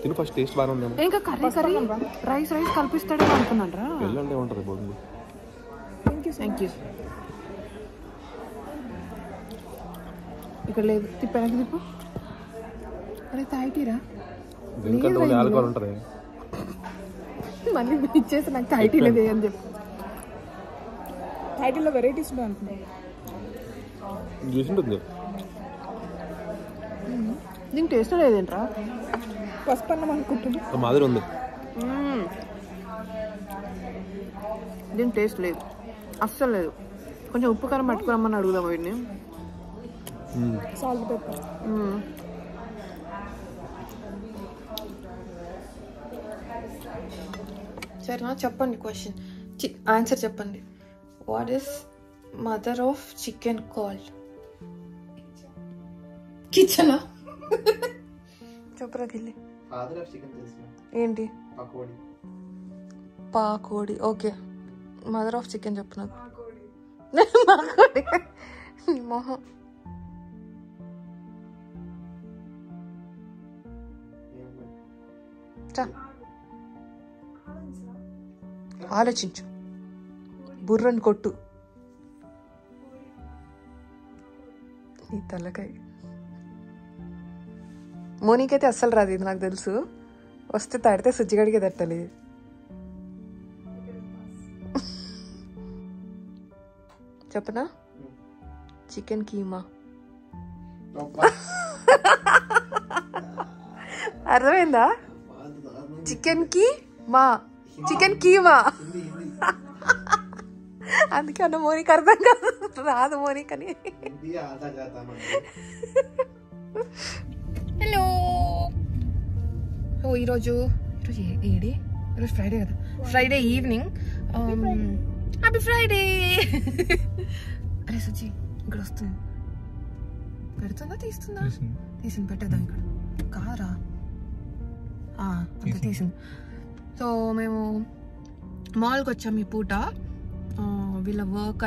తిను first taste బాగానే ఉందేమో. ఇంకా కర్రీ రైస్ కల్పిస్తాడే అనుకున్నాను రా. వెళ్ళండి ఉంటుంది బాగుంది. Thank you. ఇక్కడ లేదు, తిప్పానికి తిప్పు. అరే తాయిటీరా దీనికంటే ఓన్లీ ఆల్కహాల్ ఉంటుంది. మళ్ళీ ఇచ్చేసి నాకు తాయిటీ లేదు అని చెప్పు. టైటిల్లో వెరైటీస్ ఉన్నాయి అనుకున్నాను. జ్యూస్ ఉంటుంది. దీనికి టేస్ట్ లేదేంట్రా? ఫస్ట్ అన్నం అనుకుంటున్నాను. మాదిరి ఉంది. దీనికి టేస్ట్ లేదు, అస్సలు లేదు. కొంచెం ఉప్పు కారం పట్టుకురమ్మని అడుగుదాం వీడిని. Salt pepper. సరేనా, చెప్పండి క్వశ్చన్, ఆన్సర్ చెప్పండి. What is mother of chicken called? కిచెనా? చెప్పరా గిల్లి. ఏంటి? పాకోడి. ఓకే, మదర్ ఆఫ్ చికెన్ చెప్పు నాకు. మొహం. ఆలోచించు, బుర్రని కొట్టు. నీ తలకాయ. మోనీకైతే అస్సలు రాదు ఇది, నాకు తెలుసు. వస్తే తడితే సుజ్జిగడిగే తట్టాలి. చెప్పనా? చికెన్ కీమా. అర్థమైందా? చికెన్ కీమా. అందుకే అన్న మోనీకి అర్థం కాదు, రాదు మోనీకని. హలో, ఈరోజు ఏడి? ఈరోజు ఫ్రైడే కదా, ఫ్రైడే ఈవినింగ్. Happy Friday. అరే సుచి ఇక్కడ వస్తుంది. పెడుతుందా తీస్తుందా? తీసింది, పెట్టేద్దాం ఇక్కడ. కారా అంత తీసింది. సో మేము మాల్కి వచ్చాము ఈ పూట. వీళ్ళ వర్క్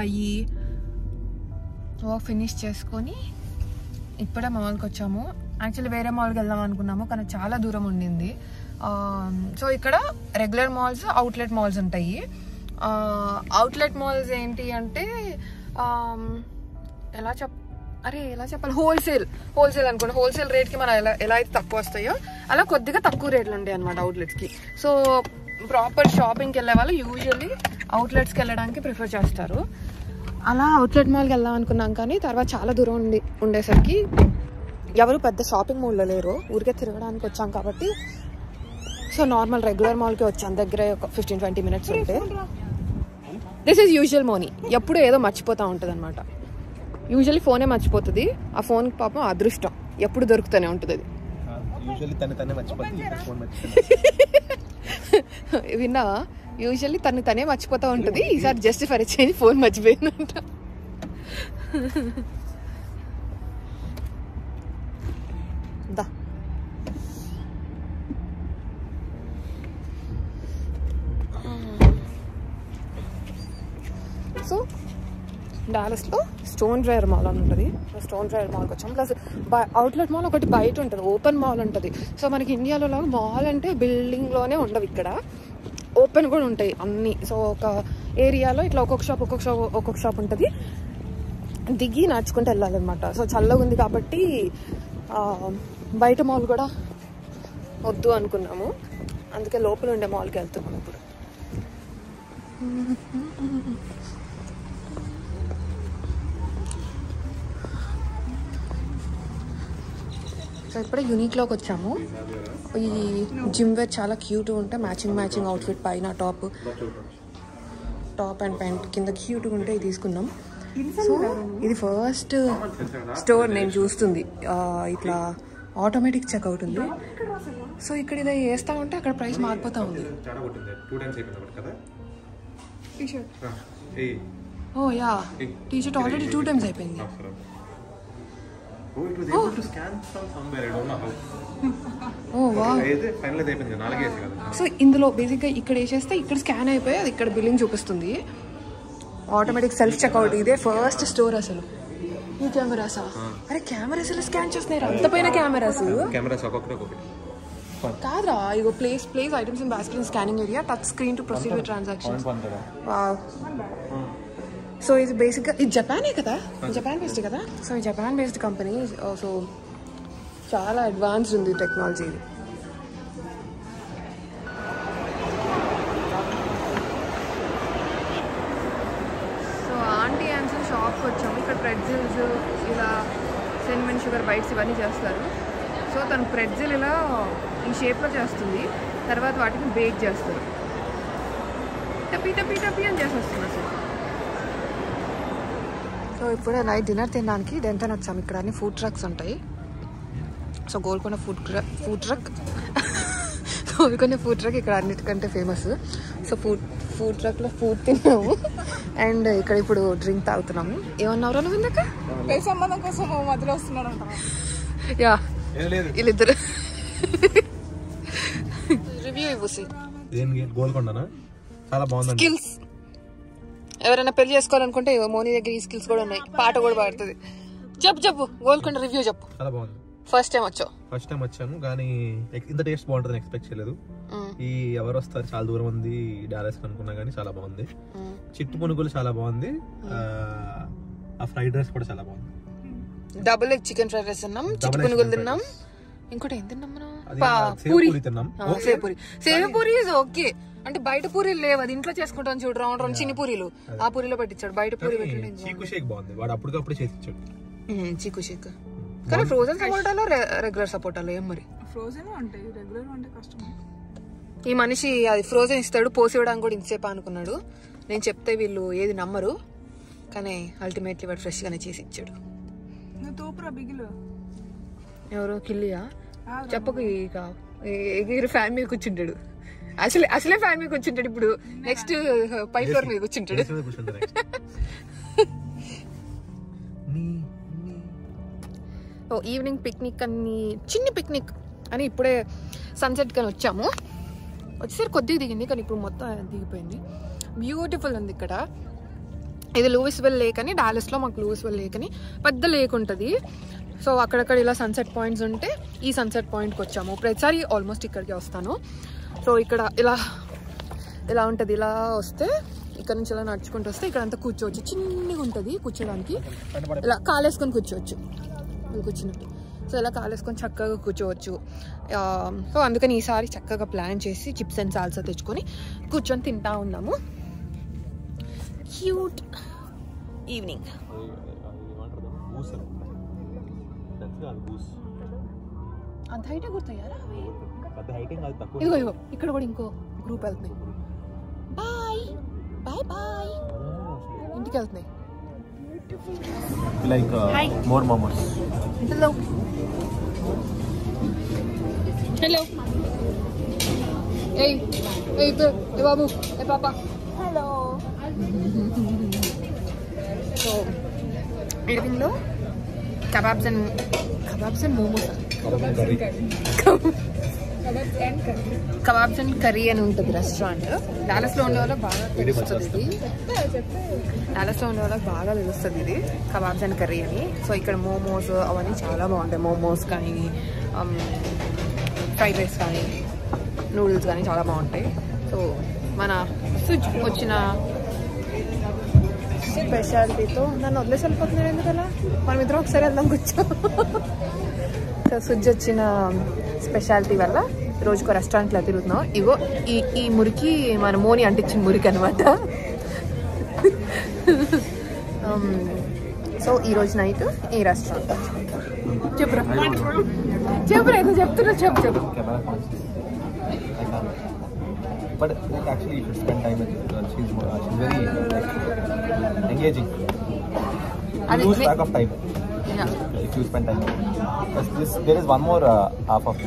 ఫినిష్ చేసుకొని ఇప్పుడే మాల్కి వచ్చాము. యాక్చువల్లీ వేరే మాల్కి వెళ్దాం అనుకున్నాము, కానీ చాలా దూరం ఉండింది. సో ఇక్కడ రెగ్యులర్ మాల్స్, అవుట్లెట్ మాల్స్ ఉంటాయి. అవుట్లెట్ మాల్స్ ఏంటి అంటే ఎలా చెప్పాలి, హోల్సేల్ అనుకోండి. హోల్సేల్ రేట్కి మనం ఎలా అయితే తక్కువ వస్తాయో అలా కొద్దిగా తక్కువ రేట్లు ఉంటాయి అనమాట అవుట్లెట్స్కి. సో ప్రాపర్ షాపింగ్కి వెళ్ళే వాళ్ళు యూజువల్లీ అవుట్లెట్స్కి వెళ్ళడానికి ప్రిఫర్ చేస్తారు. అలా అవుట్లెట్ మాల్కి వెళ్దాం అనుకున్నాం, కానీ తర్వాత చాలా దూరం ఉండేసరికి ఎవరు పెద్ద షాపింగ్ మాల్లో లేరు. ఊరికే తిరగడానికి వచ్చాం కాబట్టి సో నార్మల్ రెగ్యులర్ మాల్కి వచ్చాం. దగ్గర ఒక 15-20 minutes ఉంటే. This is usual Moni. ఎప్పుడు ఏదో మర్చిపోతూ ఉంటుంది అనమాట. యూజువల్లీ ఫోనే మర్చిపోతుంది. ఆ ఫోన్కి పాపం అదృష్టం, ఎప్పుడు దొరుకుతూనే ఉంటుంది అది. విన్నావా? యూజువల్లీ తనే మర్చిపోతూ ఉంటుంది. ఈసారి జస్ట్ ఫర్ చేంజ్ ఫోన్ మర్చిపోయిందంట. దా సో డాలస్లో స్టోన్ డ్రైయర్ మాల్ అని ఉంటుంది. స్టోన్ డ్రైయర్ మాల్కి వచ్చాం. ప్లస్ అవుట్లెట్ మాల్ ఒకటి బయట ఉంటుంది, ఓపెన్ మాల్ ఉంటుంది. సో మనకి ఇండియాలో లాగా మాల్ అంటే బిల్డింగ్లోనే ఉండవు, ఇక్కడ ఓపెన్ కూడా ఉంటాయి అన్నీ. సో ఒక ఏరియాలో ఇట్లా ఒక్కొక్క షాప్ ఉంటుంది. దిగి నడుచుకుంటూ వెళ్ళాలన్నమాట. సో చల్లగా ఉంది కాబట్టి బయట మాల్ కూడా వద్దు అనుకున్నాము, అందుకే లోపల ఉండే మాల్కి వెళ్తున్నాం ఇప్పుడు. సో ఇప్పుడే యూనిక్లోకి వచ్చాము. ఈ జిమ్ వేర్ చాలా క్యూట్గా ఉంటాయి. మ్యాచింగ్ అవుట్ఫిట్, పైన టాప్ అండ్ ప్యాంట్, కింద క్యూట్గా ఉంటే ఇది తీసుకున్నాం. సో ఇది ఫస్ట్ స్టోర్ నేను చూస్తుంది. ఇట్లా ఆటోమేటిక్ చెక్అవుట్ ఉంది. సో ఇక్కడ ఇది వేస్తా ఉంటే అక్కడ ప్రైస్ మారిపోతా ఉంది. Oh yeah, T shirt already 2 times అయిపోయింది. సో ఇందులో బేసిక్గా ఇక్కడ వేసేస్తే ఇక్కడ స్కాన్ అయిపోయి అది ఇక్కడ బిల్లింగ్ చూపిస్తుంది. Automatic self checkout. ఇదే ఫస్ట్ స్టోర్ అసలు. ఈ కెమెరాసా? అరే కెమెరాస్ ఎలా స్కాన్ చేస్తున్నాయి? అంత పైన కెమెరాస్ కాదురా ఇగో place items in basket in scanning area touch screen to proceed with transactions. So ఇది బేసిక్గా ఇది జపానే కదా, జపాన్ బేస్డ్ కదా. సో ఈ జపాన్ బేస్డ్ కంపెనీ. సో చాలా అడ్వాన్స్డ్ ఉంది టెక్నాలజీ ఇది. సో ఆంటీ యాన్సన్ షాప్కి వచ్చాము. ఇక్కడ ప్రెట్జిల్స్ ఇలా సిన్నమన్ షుగర్ బైట్స్ ఇవన్నీ చేస్తారు. సో తను ప్రెట్జిల్ ఇలా ఈ షేప్లో చేస్తుంది, తర్వాత వాటిని బేక్ చేస్తారు. టపీ టపీ టపీ అని చేసేస్తుంది అసలు. సో ఇప్పుడే నైట్ డిన్నర్ తినడానికి డెంటన్ వచ్చాము. ఇక్కడ అన్ని ఫుడ్ ట్రక్స్ ఉంటాయి. So Golconda food truck Golconda food truck ఇక్కడ అన్నిటికంటే ఫేమస్. సో ఫుడ్ ట్రక్లో ఫుడ్ తిన్నాము అండ్ ఇక్కడ ఇప్పుడు డ్రింక్ తాగుతున్నాము. ఏమన్నావు నువ్వు ఇందాక? సంబంధం కోసం మధ్యలో వస్తున్నారంట. యా వీళ్ళిద్దరు రివ్యూ ఇవ్వసి. గోల్కొండనా చాలా బాగుంది. స్కిల్స్ ఎవరైనా పెళ్లి చేసుకోవాలనుకుంటే మోనీ దగ్గర ఈ స్కిల్స్ కూడా ఉన్నాయి. పాట కూడా పాడుతుంది. చెప్పు గోల్కొండ రివ్యూ చెప్పు. చాలా బాగుంది. ఫస్ట్ టైం వచ్చాను కానీ ఇంత టేస్ట్ బాగుంటుందని ఎక్స్పెక్ట్ చేయలేదు. ఈ ఎవరు వస్తారు చాలా దూరం ఉంది డాలస్ అనుకున్నా కానీ చాలా బాగుంది. చిట్టు పునుగులు చాలా బాగుంది. ఆ ఫ్రైడ్ రైస్ కూడా చాలా బాగుంది. Double egg chicken fried rice తిన్నాం, చిట్టు పునుగులు తిన్నాం, ఇంకోటి ఏం తిన్నాం మనం? పూరి తిన్నాం. సేవపూరి ఇస్ ఓకే. అంటే బయట పూరీలు లేవు, అది ఇంట్లో చేసుకుంటాం చూడు, రౌండ్ చిన్ని పూరీలు. ఆ పూరీలో పెట్టించాడు. బయట పూరి పెట్టిండు. చీకు షేక్ బాగుంది. వాడు అప్పటికప్పుడు చేసి ఇచ్చాడు చీకు షేక్. కానీ ఫ్రోజన్ సపోటాలో రెగ్యులర్ సపోటాలో ఏం మరి? ఫ్రోజన్ అంటే రెగ్యులర్ అంటే కష్టం. ఈ మనిషి అది ఫ్రోజన్ ఇస్తాడు, పోసి ఇవ్వడానికి కూడా ఇంతసేపు అనుకున్నాడు. నేను చెప్తే వీళ్ళు ఏది నమ్మరు, కానీ అల్టిమేట్లీ వాడు ఫ్రెష్ గానే చేసి ఇచ్చాడు. ఎవరు కిల్లియా చెప్పకు. ఇక ఎగిరి ఫ్యాన్ మీద కూర్చుంటాడు. అసలే ఫ్యాన్ మీద కూర్చుంటాడు. ఇప్పుడు నెక్స్ట్ పై ఫ్లోర్ మీద కూర్చుంటాడు. ఈవినింగ్ పిక్నిక్ అని చిన్ని పిక్నిక్ అని ఇప్పుడే సన్సెట్ కానీ వచ్చాము. వచ్చేసరికి కొద్దిగా దిగింది కానీ ఇప్పుడు మొత్తం దిగిపోయింది. బ్యూటిఫుల్ ఉంది ఇక్కడ. ఇది లూయిస్విల్ లేక్ అని, డాలస్లో మాకు లూయిస్విల్ లేక్ అని పెద్ద లేక్ ఉంటుంది. సో అక్కడక్కడ ఇలా సన్సెట్ పాయింట్స్ ఉంటే ఈ సన్సెట్ పాయింట్కి వచ్చాము. ప్రతిసారి ఆల్మోస్ట్ ఇక్కడికి వస్తాను. సో ఇక్కడ ఇలా ఉంటుంది. ఇలా వస్తే ఇక్కడ నుంచి ఇలా నడుచుకుంటూ వస్తే ఇక్కడ అంతా కూర్చోవచ్చు. చిన్నగా ఉంటుంది కూర్చోడానికి. ఇలా కాలేసుకొని కూర్చోవచ్చు కూర్చున్నట్టు. సో ఇలా కాలేసుకొని చక్కగా కూర్చోవచ్చు. సో అందుకని ఈసారి చక్కగా ప్లాన్ చేసి చిప్స్ అండ్ సాల్సా తెచ్చుకొని కూర్చొని తింటా ఉన్నాము. Cute evening. అంత హైటే గుర్తయ్యారా? ఇదిగో ఇక్కడ కూడా ఇంకో గ్రూప్ వెళ్తున్నాయి. బాయ్ బాయ్ బాయ్ ఇంటికి వెళ్తున్నాయి. Like more momos. Hello. Hey babu. Hey papa. Hello. So Irving lo kebabs and momos. Kebabs and curry అని ఉంటుంది రెస్టారెంట్. డాలస్లో ఉండే వాళ్ళకి బాగా తెలుస్తుంది ఇది కబాబ్స్ అండ్ కర్రీ అని. సో ఇక్కడ మోమోస్ అవన్నీ చాలా బాగుంటాయి. మోమోస్ కానీ ఫ్రైడ్ రైస్ కానీ నూడిల్స్ కానీ చాలా బాగుంటాయి. సో మన సుజ్ వచ్చిన స్పెషాలిటీతో నన్ను వదిలేసి వెళ్ళిపోతున్నారు ఎందుకలా? మనం ఇద్దరం ఒకసారి వెళ్దాం కూర్చో. సో సుజ్ వచ్చిన స్పెషాలిటీ వల్ల రోజుకో రెస్టారెంట్లో తిరుగుతున్నాం. ఇగో ఈ మురికి మన మోని అంటించిన మురికి అనమాట. సో ఈరోజు నైట్ ఈ రెస్టారెంట్ చెప్పురా ఏదో చెప్తున్నా చెప్పు. But actually you should spend time with her. She's very engaging. You lose track of time. Yeah. If you spend time. Because there is one more half of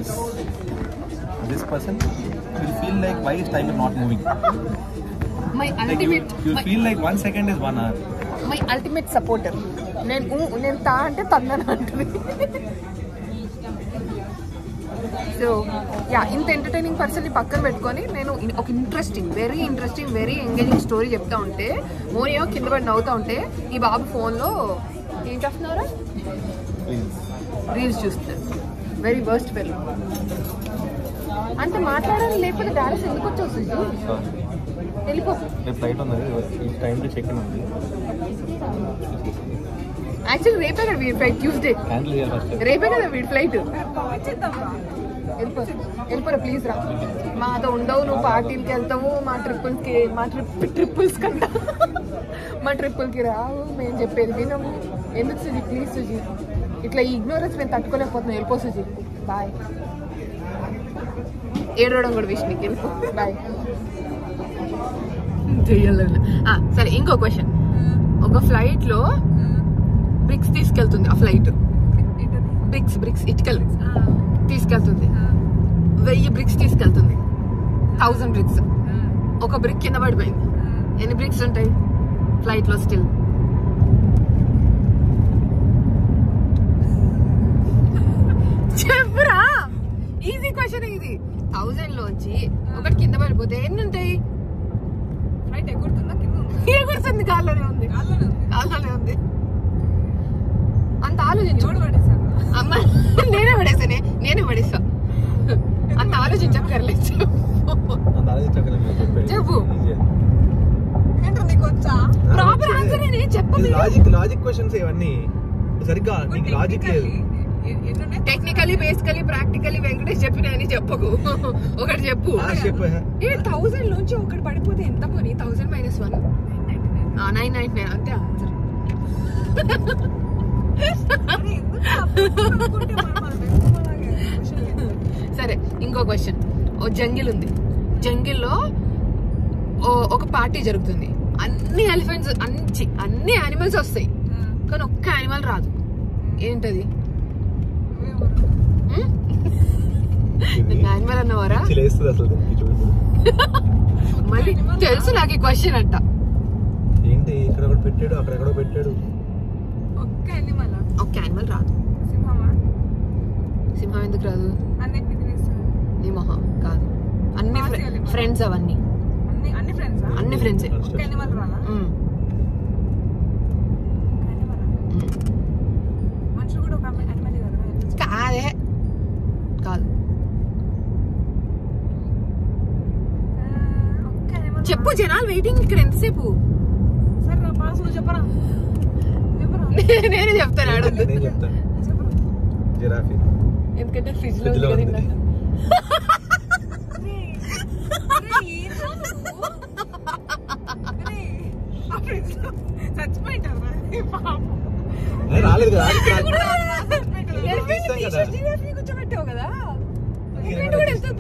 this person will feel like why is time not moving. My ultimate. Like you feel like 1 second is 1 hour. My ultimate supporter. నేను తా అంటే తన్నాను అంటుంది. So yeah ఇంత entertaining పర్సన్ని పక్కన పెట్టుకొని నేను ఒక very interesting very engaging story చెప్తా ఉంటే మోనియో కింద పడి నవ్వుతూ ఉంటే ఈ బాబు ఫోన్లో ఏం చేస్తున్నారా రీల్స్ చూస్తారు. Very worst fellow. అంత మాట్లాడాలి లేకపోతే డాలస్ ఎందుకు వచ్చావు సుజీ? వెళ్ళిపో. ఫ్లైట్ ఉంది, ఈ టైంలో చెక్ ఇన్ ఉంది. యాక్చువల్లీ రేపే కదా వీడి ఫ్లైట్, ట్యూస్డే. రేపే కదా వీడి ఫ్లైట్. వెళ్ళిపోరా ప్లీజ్ రా. మాతో ఉండవు, నువ్వు పార్టీలకి వెళ్తావు, మా ట్రిప్పుల్కి రావు. మేము చెప్పేది వినము. ఎందుకు సుజీ? ప్లీజ్ సుజీ, ఇట్లా ఇగ్నోరెన్స్ మేము తట్టుకోలేకపోతున్నాం. వెళ్ళిపో సుజీ, బాయ్. ఏడవడం కూడా విష్ నీకు. వెళ్ళిపో, బాయ్. సరే, ఇంకో క్వశ్చన్. ఒక ఫ్లైట్ లో బ్రిక్స్ తీసుకెళ్తుంది. ఆ ఫ్లైట్ బ్రిక్స్ ఇటుకలు తీసుకెళ్తుంది. 1000 బ్రిక్స్ తీసుకెళ్తుంది. 1000 బ్రిక్స్. ఒక బ్రిక్ కింద పడిపోయింది. ఎన్ని బ్రిక్స్ ఉంటాయి ఫ్లైట్ లో? స్టిల్ చెప్పురా. ఈజీ క్వశ్చన్ ఇది. 1000 లోంచి ఒకటి కింద పడిపోతే ఎన్ని ఉంటాయి? ఫ్లైట్ ఎగురుతుందా? ఎగురుతుంది. కాళ్ళనే ఉంది. అంత ఆలోచించు. అమ్మ నేనే పడేసా. అంత ఆలోచించక్కర్లేదు. చెప్పు. ప్రాపర్ ఆన్సర్ నేనే చెప్పు. లాజిక్ క్వశ్చన్స్ ఇవన్నీ సరిగ్గా లాజిక్ లేదు. టెక్నికలీ, బేసికలీ, ప్రాక్టికలీ వెంకటేష్ చెప్పిన అని చెప్పకు. ఒకటి చెప్పు. 1000 నుంచి ఒకటి పడిపోతే ఎంత పోనీ? 1000 - 1 999 అంతే ఆన్సర్. సరే, ఇంకో క్వశ్చన్. ఓ జంగిల్ ఉంది. జంగిల్లో ఒక పార్టీ జరుగుతుంది. అన్ని ఎలిఫెంట్స్, అన్ని యానిమల్స్ వస్తాయి, కానీ ఒక్క యానిమల్ రాదు. ఏంటది? యానిమల్ అన్నవారా? మళ్ళీ తెలుసు నాకు ఈ క్వశ్చన్ అంట. ఏంటి? ఇక్కడ ఒకటి పెట్టాడు, అక్కడ ఎక్కడో పెట్టాడు. ఒక్క యానిమల్ రాదు. సింహం ఎందుకు రాదు? నీ మొహం కాదు. అన్ని ఫ్రెండ్స్. అవన్నీ అన్ని ఫ్రెండ్స్. కాదే, కాదు. చెప్పు, జనాలు వెయిటింగ్ ఇక్కడ. ఎంతసేపు? నేనే చెప్తాను. ఎందుకంటే ఫ్రిడ్జ్ లో కూర్చోబెట్టావు కదా.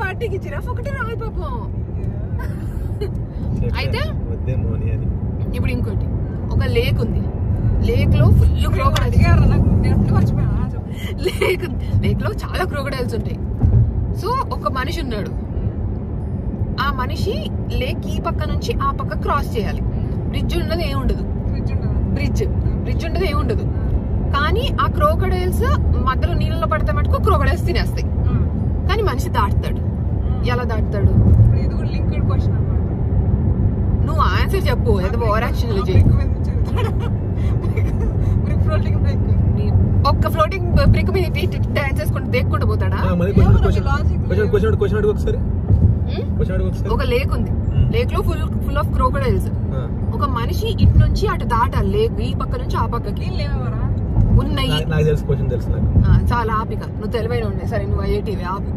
పార్టీకి జిరాఫ్ ఒకటే రాదు పాపం. అయితే ఇప్పుడు ఇంకోటి. ఒక లేక్ ఉంది. లేక్ లో ఫుల్ లేక్ లో చాలా క్రోకడైల్స్ ఉంటాయి. సో ఒక మనిషి ఉన్నాడు. ఆ మనిషి లేక్ ఈ పక్క నుంచి ఆ పక్క క్రాస్ చేయాలి. బ్రిడ్జ్ ఉండదు, ఏముండదు. బ్రిడ్జ్ ఉండదు, ఏముండదు. కానీ ఆ క్రోకడైల్స్ మధ్యలో నీళ్ళలో పడితే మటుకు క్రోకడైల్స్ తినేస్తాయి. కానీ మనిషి దాటుతాడు. ఎలా దాటుతాడు? నువ్వు ఆన్సర్ చెప్పు. ఏదో ఓవర్ యాక్షన్ ఒక్క ఫ్లోటింగ్ బ్రిక్ మీద డాన్స్ చేసుకుంటూ దేక్కుంటూ పోతాడా? ఒక లేక్ ఉంది. లేక్ లో ఫుల్ ఆఫ్ క్రోకడైల్స్. ఒక మనిషి ఇటు నుంచి అటు దాటాలి. లేక్ ఈ పక్క నుంచి ఆ పక్కకి ఉన్నాయి. చాలా ఆపిక. నువ్వు తెలివైన ఉండే. సరే, నువ్వు ఐఐటీవి ఆపు.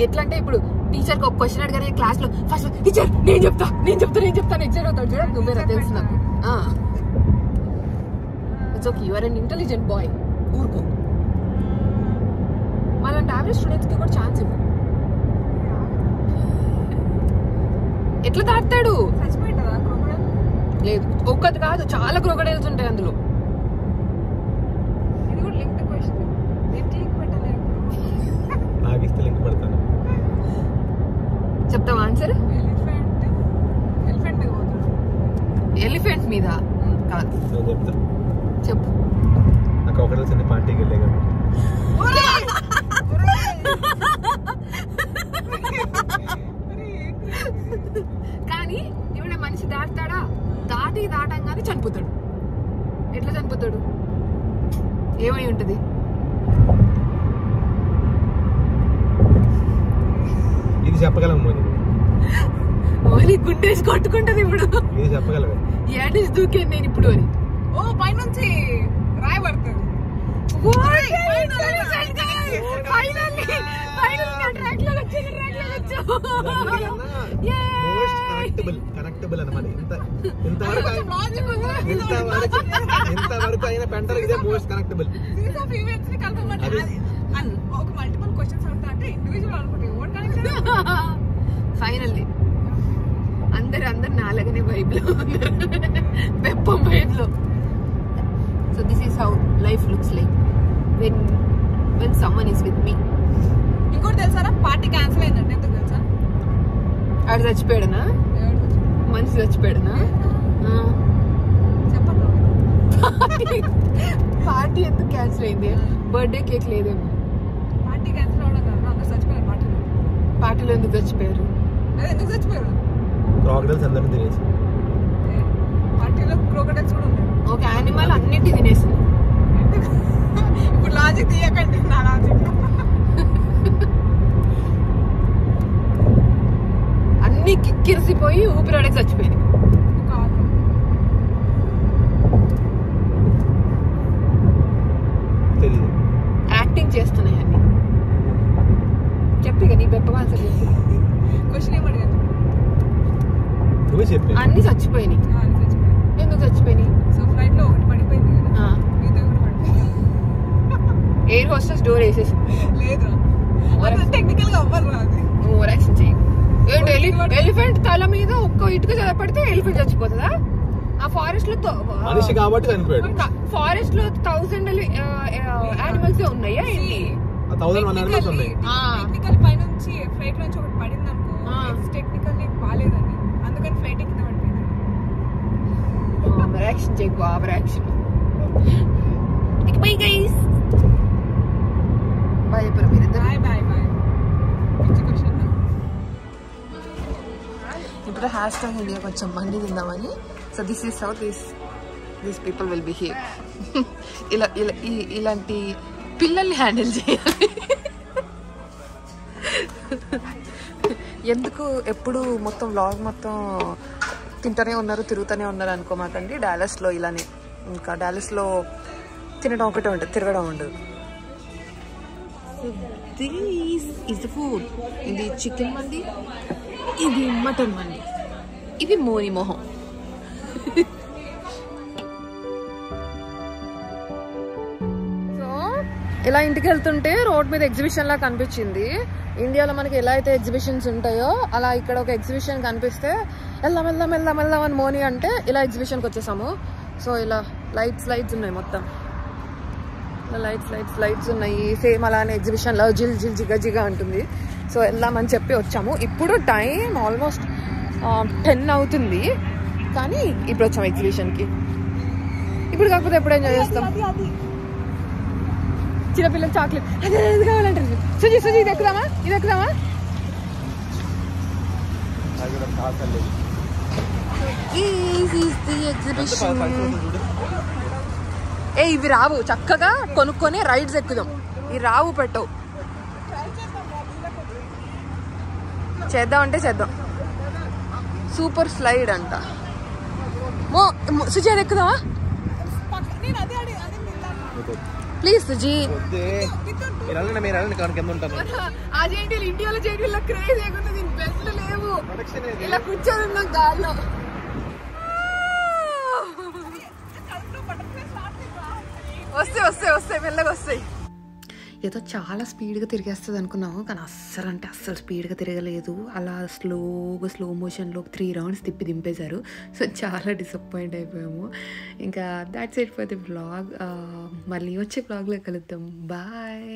ఎట్లా అంటే ఇప్పుడు టీచర్ కి ఒక క్వశ్చన్ అడిగానే క్లాస్ లో ఫస్ట్ టీచర్ నేను చెప్తా ఎగ్జామ్ అవుతాడు చూడండి. నువ్వేరా తెలుసు నాకు. It's okay, you are unintelligent boy. ఊరుకో. అలాంటి యావరేజ్ స్టూడెంట్స్ కి కూడా ఛాన్స్ ఇవ్వు. ఎట్లా దాటుతాడు? లేదు, ఒక్కటి కాదు, చాలా క్రోకడైల్స్ ఉంటాయి అందులో. చెప్తావా ఆన్సర్? ఎలిఫెంట్ మీద కాదు. చెప్పు. పార్టీకి వెళ్ళే కానీ ఇప్పుడు మనిషి దాటుతాడా? దాటంగానే చనిపోతాడు. ఎట్లా చనిపోతాడు? ఏమై ఉంటది? ఇది చెప్పగలం మోని, ఓన్లీ గుండేసి కొట్టుకుంటది ఇప్పుడు. ఇది చెప్పగలవే ఏడేసి దూకాను నేను ఇప్పుడు అని. ఓ పైనుంచి రాయబడుతుంది. కనెక్టబుల్ అనమాట. ఇంతవరకు అయిన పెంటలు ఇదే మోస్ట్ కనెక్టబుల్. మల్టిపుల్ క్వశ్చన్స్ అడుగుతా అంటే ఇండివిజువల్ అనుకుంటే ఫైనల్లీ అందరు నాలుగనే వైబ్ లో ఉన్నారు, పెప్పం వైబ్ లో. So this is how life looks like when someone is with me. ఇంకోటి తెలుసారా, పార్టీ క్యాన్సిల్ అయిందంటే ఎందుకు తెలుసా? ఆడు చచ్చిపోయాడనా? మనిషి చచ్చిపోయాడనా? చెప్పండి. పార్టీ ఎందుకు క్యాన్సిల్ అయింది? బర్త్డే కేక్ లేదేమో. పార్టీ క్యాన్సిల్ అవడం కాదు, అందరూ చచ్చిపోయారు పార్టీలో. పార్టీలో ఎందుకు చచ్చిపోయారు? అదే ఎందుకు చచ్చిపోయారు? క్రాకడైల్స్ అందరిని తినేసి. పార్టీలో క్రోకడైల్స్ కూడా ఉన్నాయి. ఒక యానిమల్ అన్నిటి తినేసింది. ఇప్పుడు లాజిక్ తీయకండి, నా లాజిక్. అన్ని కిక్కిరిసిపోయి ఊపిరాడకి చచ్చిపోయింది. యాక్టింగ్ చేస్తున్నాయి అన్ని. చెప్పి నీ బెప్ప ఆన్సర్ చెప్పి క్వశ్చన్ ఏమడిగాను? అన్ని చచ్చిపోయినాయి. ఎందుకు చచ్చిపోయినాయి? సో ఫ్లైట్ లో ఒకటి పడిపోయింది కదా, మిగతా కూడా పడిపోయింది. ఎయిర్ హోస్టెస్ డోర్ వేసేసింది. లేదు, టెక్నికల్ గా అవ్వరు అది. ఓవర్ యాక్షన్ చెయ్యి. ఎలిఫెంట్ తల మీద ఒక్క ఇటుక పడితే ఎలిఫెంట్ చచ్చిపోతుందా? ఆ ఫారెస్ట్ లో మనిషి కాబట్టి చనిపోయాడు. ఫారెస్ట్ లో 1000 యానిమల్స్ ఉన్నాయా ఏంటి? టెక్నికల్ పైనుంచి ఫ్లైట్ నుంచి ఒకటి పడింది అనుకో, టెక్నికల్లీ బాగాలేదండి, అందుకని ఫ్లైట్ కింద పడిపోయింది. ఓవర్ యాక్షన్ చెయ్యి, over action. Bye guys, bye చెప్పరు మీరు. Bye bye bye. క్వశ్చన్ ఇప్పుడు హ్యాష్ ట్యాగ్ ఇండియా కొంచెం మంది తిందామని. So this is how these people will behave. ఇలాంటి పిల్లల్ని హ్యాండిల్ చేయాలి. ఎందుకు ఎప్పుడు మొత్తం వ్లాగ్ మొత్తం తింటూనే ఉన్నారు, తిరుగుతూనే ఉన్నారు అనుకోమాకండి. డాలస్లో ఇలానే, ఇంకా డాలస్లో తినడం ఒకటే ఉంటుంది, తిరగడం ఉండదు. This is the food. ఇది చికెన్ మండి, ఇది మటన్ మండి, ఇది మోని మొహం. సో ఇలా ఇంటికి వెళ్తుంటే రోడ్ మీద ఎగ్జిబిషన్ లా కనిపించింది. ఇండియాలో మనకి ఎలా అయితే ఎగ్జిబిషన్స్ ఉంటాయో అలా ఇక్కడ ఒక ఎగ్జిబిషన్ కనిపిస్తే వెళ్దాం వెళ్దాం వెళ్దాం వెళ్దాం అని మోని అంటే ఇలా ఎగ్జిబిషన్కి వచ్చేసాము. సో ఇలా లైట్స్ ఉన్నాయి, మొత్తం లైట్స్ ఉన్నాయి. సేమ్ అలానే ఎగ్జిబిషన్లో జిల్ జిగా ఉంటుంది. సో వెళ్దామని చెప్పి వచ్చాము. ఇప్పుడు టైం ఆల్మోస్ట్ 10 అవుతుంది, కానీ ఇప్పుడు వచ్చాము ఎగ్జిబిషన్కి. ఇప్పుడు కాకపోతే ఎప్పుడు ఎంజాయ్ చేస్తాం? చిన్నపిల్లలు చాక్లెట్ అది కావాలంటారు. సుజీ ఇది ఎక్కుదామా? ఇవి రావు, చక్కగా కొనుక్కొని రైడ్స్ ఎక్కుదాం. ఈ రావు పెట్టవు. చేద్దాం. సూపర్ స్లైడ్ అంట. సుజీ అది ఎక్కుదామా ప్లీజ్? సుజీ అదేంటి ఇండియాలో చేయడం క్రేజ్ లేకుండా దీని బెస్ట్ లేవు. ఇలా కూర్చొని ఉన్నాం గాల్లో. వస్తాయి మెల్లగా వస్తాయి. ఏదో చాలా స్పీడ్గా తిరిగేస్తుంది అనుకున్నాము, కానీ అస్సలు స్పీడ్గా తిరగలేదు. అలా స్లో మోషన్లో 3 రౌండ్స్ తిప్పి దింపేశారు. సో చాలా డిసప్పాయింట్ అయిపోయాము. ఇంకా that's it for the vlog. మళ్ళీ వచ్చే వ్లాగ్లో కలుద్దాం. బాయ్.